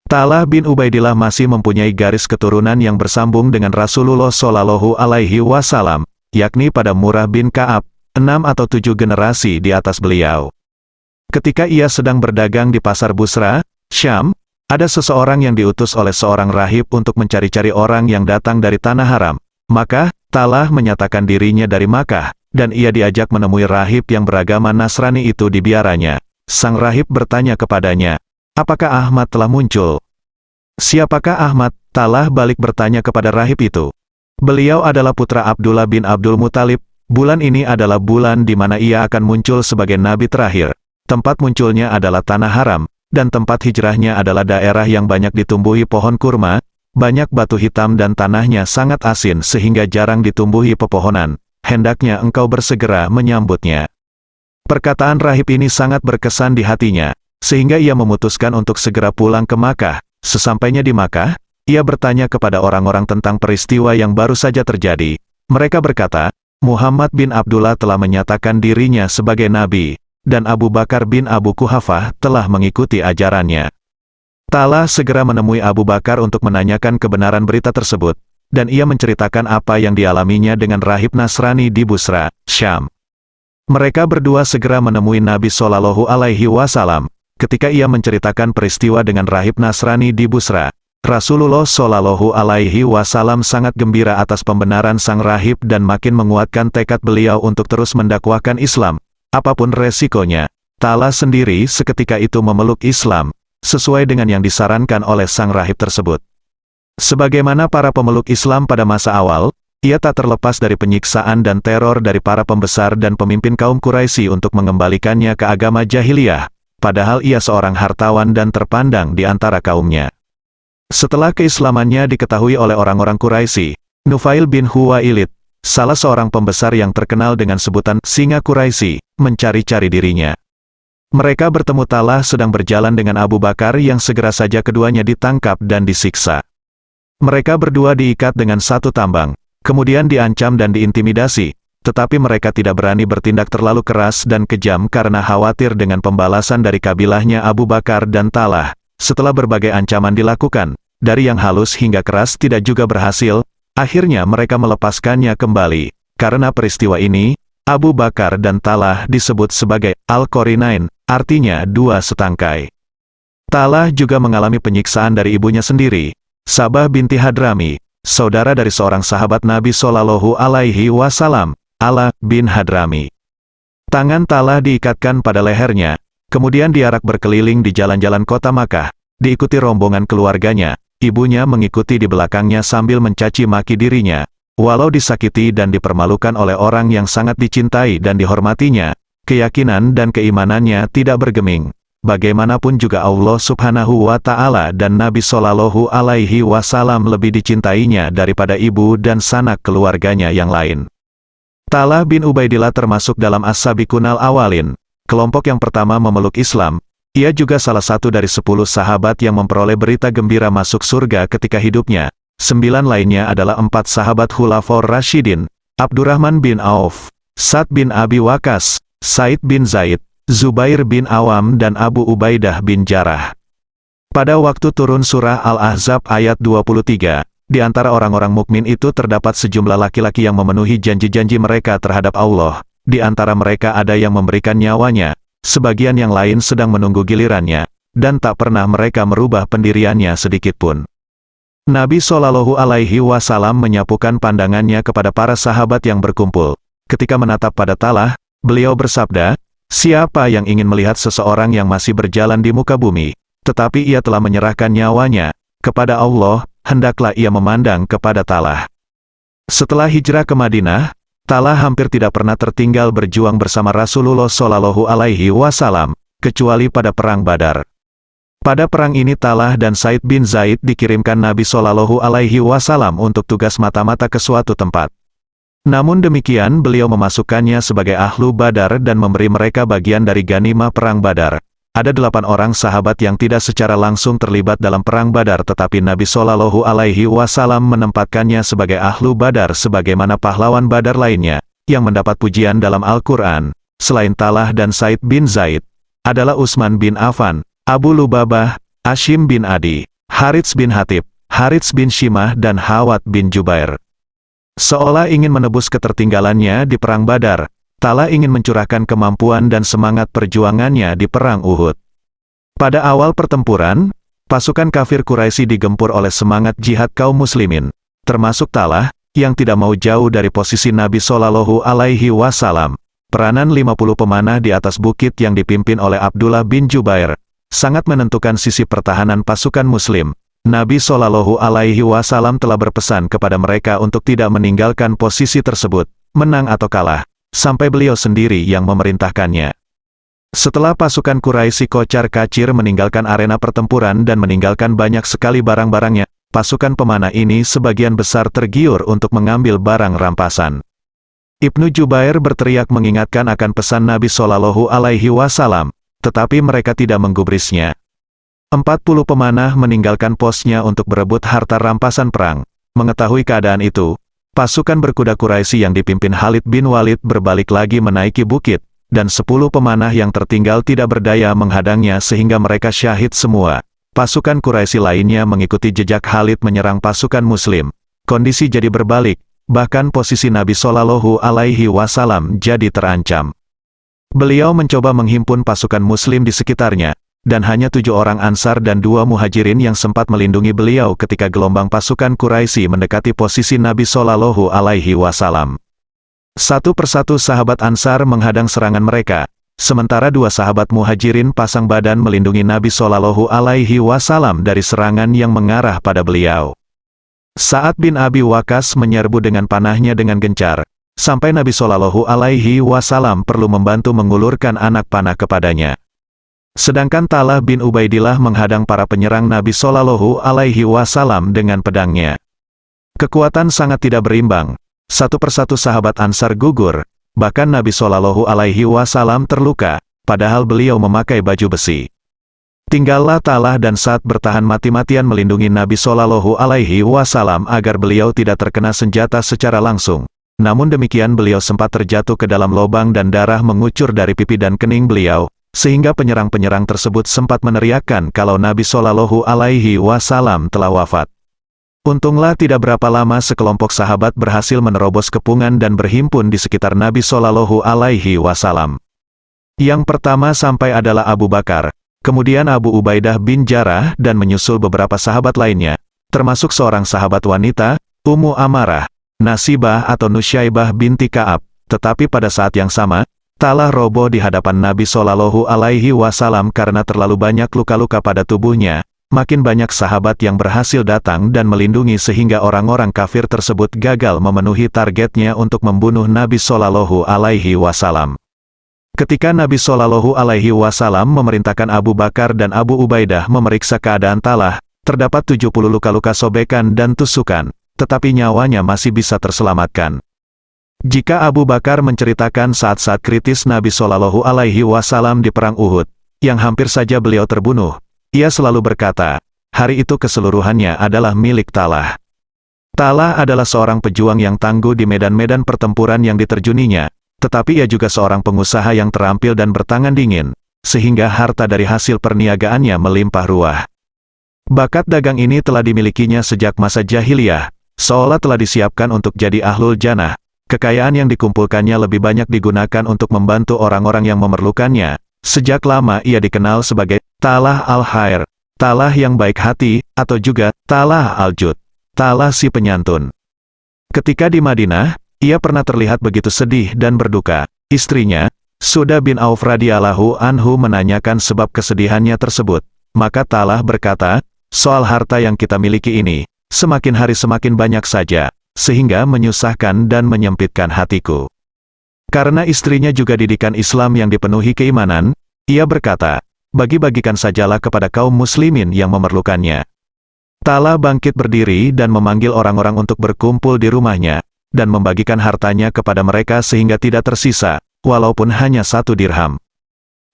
Talha bin Ubaidillah masih mempunyai garis keturunan yang bersambung dengan Rasulullah Shallallahu Alaihi Wasallam, yakni pada Murrah bin Ka'ab, 6 atau 7 generasi di atas beliau. Ketika ia sedang berdagang di pasar Busra, Syam, ada seseorang yang diutus oleh seorang rahib untuk mencari-cari orang yang datang dari tanah haram. Maka, Talha menyatakan dirinya dari Makkah, dan ia diajak menemui rahib yang beragama Nasrani itu di biaranya. Sang rahib bertanya kepadanya, "Apakah Ahmad telah muncul?" "Siapakah Ahmad?" Talha balik bertanya kepada rahib itu. "Beliau adalah putra Abdullah bin Abdul Muthalib. Bulan ini adalah bulan di mana ia akan muncul sebagai nabi terakhir. Tempat munculnya adalah tanah haram, dan tempat hijrahnya adalah daerah yang banyak ditumbuhi pohon kurma, banyak batu hitam dan tanahnya sangat asin sehingga jarang ditumbuhi pepohonan. Hendaknya engkau bersegera menyambutnya." Perkataan rahib ini sangat berkesan di hatinya, sehingga ia memutuskan untuk segera pulang ke Makkah. Sesampainya di Makkah, ia bertanya kepada orang-orang tentang peristiwa yang baru saja terjadi. Mereka berkata, Muhammad bin Abdullah telah menyatakan dirinya sebagai nabi, dan Abu Bakar bin Abu Quhafah telah mengikuti ajarannya. Talha segera menemui Abu Bakar untuk menanyakan kebenaran berita tersebut, dan ia menceritakan apa yang dialaminya dengan rahib Nasrani di Busra, Syam. Mereka berdua segera menemui Nabi Shallallahu Alaihi Wasallam. Ketika ia menceritakan peristiwa dengan rahib Nasrani di Busra, Rasulullah Shallallahu Alaihi Wasallam sangat gembira atas pembenaran sang rahib dan makin menguatkan tekad beliau untuk terus mendakwahkan Islam, apapun resikonya. Talha sendiri seketika itu memeluk Islam, sesuai dengan yang disarankan oleh sang rahib tersebut. Sebagaimana para pemeluk Islam pada masa awal, ia tak terlepas dari penyiksaan dan teror dari para pembesar dan pemimpin kaum Quraisy untuk mengembalikannya ke agama jahiliyah, padahal ia seorang hartawan dan terpandang di antara kaumnya. Setelah keislamannya diketahui oleh orang-orang Quraisy, Nufail bin Huwailid, salah seorang pembesar yang terkenal dengan sebutan Singa Quraisy, mencari-cari dirinya. Mereka bertemu Talha sedang berjalan dengan Abu Bakar yang segera saja keduanya ditangkap dan disiksa. Mereka berdua diikat dengan satu tambang, kemudian diancam dan diintimidasi, tetapi mereka tidak berani bertindak terlalu keras dan kejam karena khawatir dengan pembalasan dari kabilahnya Abu Bakar dan Talha. Setelah berbagai ancaman dilakukan, dari yang halus hingga keras tidak juga berhasil, akhirnya mereka melepaskannya kembali. Karena peristiwa ini, Abu Bakar dan Talha disebut sebagai Al-Qarinain, artinya dua setangkai. Talha juga mengalami penyiksaan dari ibunya sendiri, Sabah binti Hadrami, saudara dari seorang sahabat Nabi Shallallahu Alaihi Wasallam, Ala bin Hadrami. Tangan Talha diikatkan pada lehernya, kemudian diarak berkeliling di jalan-jalan kota Makkah, diikuti rombongan keluarganya. Ibunya mengikuti di belakangnya sambil mencaci maki dirinya. Walau disakiti dan dipermalukan oleh orang yang sangat dicintai dan dihormatinya, keyakinan dan keimanannya tidak bergeming. Bagaimanapun juga Allah Subhanahu wa Ta'ala dan Nabi Shallallahu Alaihi Wasallam lebih dicintainya daripada ibu dan sanak keluarganya yang lain. Talha bin Ubaidillah termasuk dalam As-Sabiqunal Awalin, kelompok yang pertama memeluk Islam. Ia juga salah satu dari 10 sahabat yang memperoleh berita gembira masuk surga ketika hidupnya. 9 lainnya adalah 4 sahabat Khulafaur Rasyidin, Abdurrahman bin Auf, Sa'd bin Abi Waqqas, Said bin Zaid, Zubair bin Awam dan Abu Ubaidah bin Jarrah. Pada waktu turun surah Al-Ahzab ayat 23, di antara orang-orang mukmin itu terdapat sejumlah laki-laki yang memenuhi janji-janji mereka terhadap Allah. Di antara mereka ada yang memberikan nyawanya, sebagian yang lain sedang menunggu gilirannya, dan tak pernah mereka merubah pendiriannya sedikitpun. Nabi Shallallahu Alaihi Wasallam menyapukan pandangannya kepada para sahabat yang berkumpul. Ketika menatap pada Talha, beliau bersabda, "Siapa yang ingin melihat seseorang yang masih berjalan di muka bumi, tetapi ia telah menyerahkan nyawanya kepada Allah, hendaklah ia memandang kepada Talha." Setelah hijrah ke Madinah, Talha hampir tidak pernah tertinggal berjuang bersama Rasulullah Shallallahu Alaihi Wasallam, kecuali pada Perang Badar. Pada perang ini Talha dan Said bin Zaid dikirimkan Nabi Shallallahu Alaihi Wasallam untuk tugas mata-mata ke suatu tempat. Namun demikian beliau memasukkannya sebagai ahlu Badar dan memberi mereka bagian dari ganimah Perang Badar. Ada 8 orang sahabat yang tidak secara langsung terlibat dalam Perang Badar tetapi Nabi Shallallahu Alaihi Wasallam menempatkannya sebagai ahlu Badar sebagaimana pahlawan Badar lainnya, yang mendapat pujian dalam Al-Quran. Selain Talha dan Said bin Zaid, adalah Utsman bin Affan, Abu Lubabah, Hashim bin Adi, Harits bin Hatib, Harits bin Shimah dan Hawat bin Jubair. Seolah ingin menebus ketertinggalannya di Perang Badar, Talha ingin mencurahkan kemampuan dan semangat perjuangannya di Perang Uhud. Pada awal pertempuran, pasukan kafir Quraisy digempur oleh semangat jihad kaum muslimin, termasuk Talha, yang tidak mau jauh dari posisi Nabi Shallallahu Alaihi Wasallam. Peranan 50 pemanah di atas bukit yang dipimpin oleh Abdullah bin Jubair, sangat menentukan sisi pertahanan pasukan muslim. Nabi Shallallahu Alaihi Wasallam telah berpesan kepada mereka untuk tidak meninggalkan posisi tersebut, menang atau kalah, sampai beliau sendiri yang memerintahkannya. Setelah pasukan Quraisy kocar-kacir meninggalkan arena pertempuran dan meninggalkan banyak sekali barang-barangnya, pasukan pemanah ini sebagian besar tergiur untuk mengambil barang rampasan. Ibnu Jubair berteriak mengingatkan akan pesan Nabi Shallallahu Alaihi Wasallam, tetapi mereka tidak menggubrisnya. 40 pemanah meninggalkan posnya untuk berebut harta rampasan perang. Mengetahui keadaan itu, pasukan berkuda Quraisy yang dipimpin Khalid bin Walid berbalik lagi menaiki bukit, dan 10 pemanah yang tertinggal tidak berdaya menghadangnya sehingga mereka syahid semua. Pasukan Quraisy lainnya mengikuti jejak Khalid menyerang pasukan Muslim. Kondisi jadi berbalik, bahkan posisi Nabi Shallallahu Alaihi Wasallam jadi terancam. Beliau mencoba menghimpun pasukan Muslim di sekitarnya, dan hanya 7 orang Ansar dan 2 Muhajirin yang sempat melindungi beliau ketika gelombang pasukan Quraisy mendekati posisi Nabi Shallallahu Alaihi Wasallam. Satu persatu sahabat Ansar menghadang serangan mereka, sementara 2 sahabat Muhajirin pasang badan melindungi Nabi Shallallahu Alaihi Wasallam dari serangan yang mengarah pada beliau. Sa'ad bin Abi Waqqas menyerbu dengan panahnya dengan gencar, sampai Nabi Shallallahu Alaihi Wasallam perlu membantu mengulurkan anak panah kepadanya. Sedangkan Talha bin Ubaidillah menghadang para penyerang Nabi Shallallahu Alaihi Wasallam dengan pedangnya. Kekuatan sangat tidak berimbang. Satu persatu sahabat Ansar gugur, bahkan Nabi Shallallahu Alaihi Wasallam terluka, padahal beliau memakai baju besi. Tinggallah Talha dan Sa'ad bertahan mati-matian melindungi Nabi Shallallahu Alaihi Wasallam agar beliau tidak terkena senjata secara langsung. Namun demikian beliau sempat terjatuh ke dalam lubang dan darah mengucur dari pipi dan kening beliau, sehingga penyerang-penyerang tersebut sempat meneriakkan kalau Nabi Shallallahu Alaihi Wasallam telah wafat. Untunglah tidak berapa lama sekelompok sahabat berhasil menerobos kepungan dan berhimpun di sekitar Nabi Shallallahu Alaihi Wasallam. Yang pertama sampai adalah Abu Bakar, kemudian Abu Ubaidah bin Jarrah dan menyusul beberapa sahabat lainnya, termasuk seorang sahabat wanita, Ummu Amarah, Nasibah atau Nusyaibah binti Ka'ab. Tetapi pada saat yang sama, Talha roboh di hadapan Nabi Shallallahu Alaihi Wasallam karena terlalu banyak luka-luka pada tubuhnya. Makin banyak sahabat yang berhasil datang dan melindungi sehingga orang-orang kafir tersebut gagal memenuhi targetnya untuk membunuh Nabi Shallallahu Alaihi Wasallam. Ketika Nabi Shallallahu Alaihi Wasallam memerintahkan Abu Bakar dan Abu Ubaidah memeriksa keadaan Talha, terdapat 70 luka-luka sobekan dan tusukan, tetapi nyawanya masih bisa terselamatkan. Jika Abu Bakar menceritakan saat-saat kritis Nabi Shallallahu Alaihi Wasallam di Perang Uhud, yang hampir saja beliau terbunuh, ia selalu berkata, hari itu keseluruhannya adalah milik Talha. Talha adalah seorang pejuang yang tangguh di medan-medan pertempuran yang diterjuninya, tetapi ia juga seorang pengusaha yang terampil dan bertangan dingin, sehingga harta dari hasil perniagaannya melimpah ruah. Bakat dagang ini telah dimilikinya sejak masa jahiliyah, seolah telah disiapkan untuk jadi ahlul jannah. Kekayaan yang dikumpulkannya lebih banyak digunakan untuk membantu orang-orang yang memerlukannya. Sejak lama ia dikenal sebagai Talha al-Khair, Talha yang baik hati, atau juga Talha al-Jud, Talha si penyantun. Ketika di Madinah, ia pernah terlihat begitu sedih dan berduka. Istrinya, Suda bin Auf radhiyallahu anhu menanyakan sebab kesedihannya tersebut. Maka Talha berkata, soal harta yang kita miliki ini, semakin hari semakin banyak saja, sehingga menyusahkan dan menyempitkan hatiku. Karena istrinya juga didikan Islam yang dipenuhi keimanan, ia berkata, bagi-bagikan sajalah kepada kaum muslimin yang memerlukannya. Talha bangkit berdiri dan memanggil orang-orang untuk berkumpul di rumahnya, dan membagikan hartanya kepada mereka sehingga tidak tersisa, walaupun hanya 1 dirham.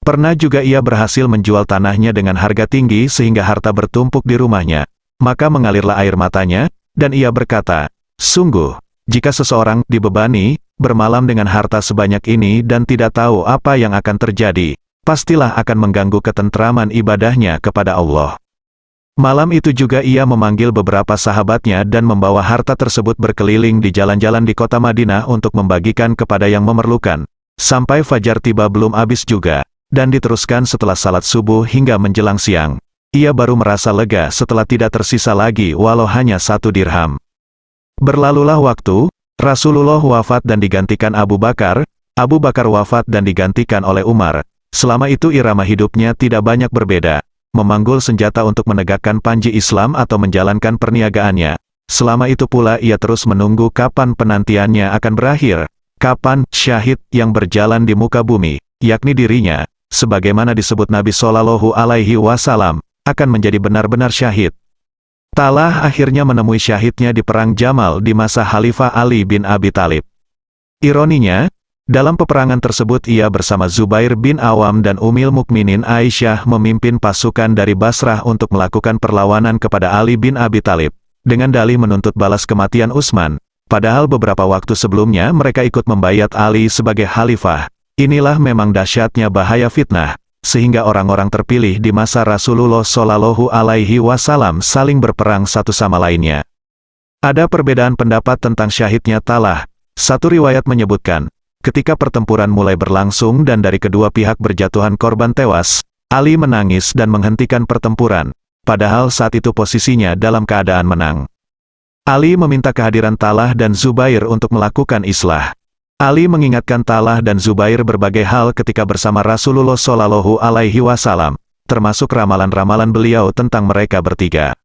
Pernah juga ia berhasil menjual tanahnya dengan harga tinggi sehingga harta bertumpuk di rumahnya. Maka mengalirlah air matanya, dan ia berkata, sungguh, jika seseorang dibebani, bermalam dengan harta sebanyak ini dan tidak tahu apa yang akan terjadi, pastilah akan mengganggu ketentraman ibadahnya kepada Allah. Malam itu juga ia memanggil beberapa sahabatnya dan membawa harta tersebut berkeliling di jalan-jalan di kota Madinah untuk membagikan kepada yang memerlukan. Sampai fajar tiba belum habis juga, dan diteruskan setelah salat subuh hingga menjelang siang. Ia baru merasa lega setelah tidak tersisa lagi walau hanya 1 dirham. Berlalulah waktu, Rasulullah wafat dan digantikan Abu Bakar, Abu Bakar wafat dan digantikan oleh Umar. Selama itu irama hidupnya tidak banyak berbeda. Memanggul senjata untuk menegakkan panji Islam atau menjalankan perniagaannya. Selama itu pula ia terus menunggu kapan penantiannya akan berakhir, kapan syahid yang berjalan di muka bumi, yakni dirinya, sebagaimana disebut Nabi Shallallahu Alaihi Wasallam, akan menjadi benar-benar syahid. Talah akhirnya menemui syahidnya di Perang Jamal di masa Khalifah Ali bin Abi Thalib. Ironinya, dalam peperangan tersebut ia bersama Zubair bin Awam dan Ummul Mukminin Aisyah memimpin pasukan dari Basrah untuk melakukan perlawanan kepada Ali bin Abi Thalib, dengan dalih menuntut balas kematian Utsman, padahal beberapa waktu sebelumnya mereka ikut membayat Ali sebagai khalifah. Inilah memang dahsyatnya bahaya fitnah, sehingga orang-orang terpilih di masa Rasulullah Shallallahu Alaihi Wasallam saling berperang satu sama lainnya. Ada perbedaan pendapat tentang syahidnya Talah. Satu riwayat menyebutkan, ketika pertempuran mulai berlangsung dan dari kedua pihak berjatuhan korban tewas, Ali menangis dan menghentikan pertempuran, padahal saat itu posisinya dalam keadaan menang. Ali meminta kehadiran Talah dan Zubair untuk melakukan islah. Ali mengingatkan Talah dan Zubair berbagai hal ketika bersama Rasulullah Shallallahu Alaihi Wasallam, termasuk ramalan-ramalan beliau tentang mereka bertiga.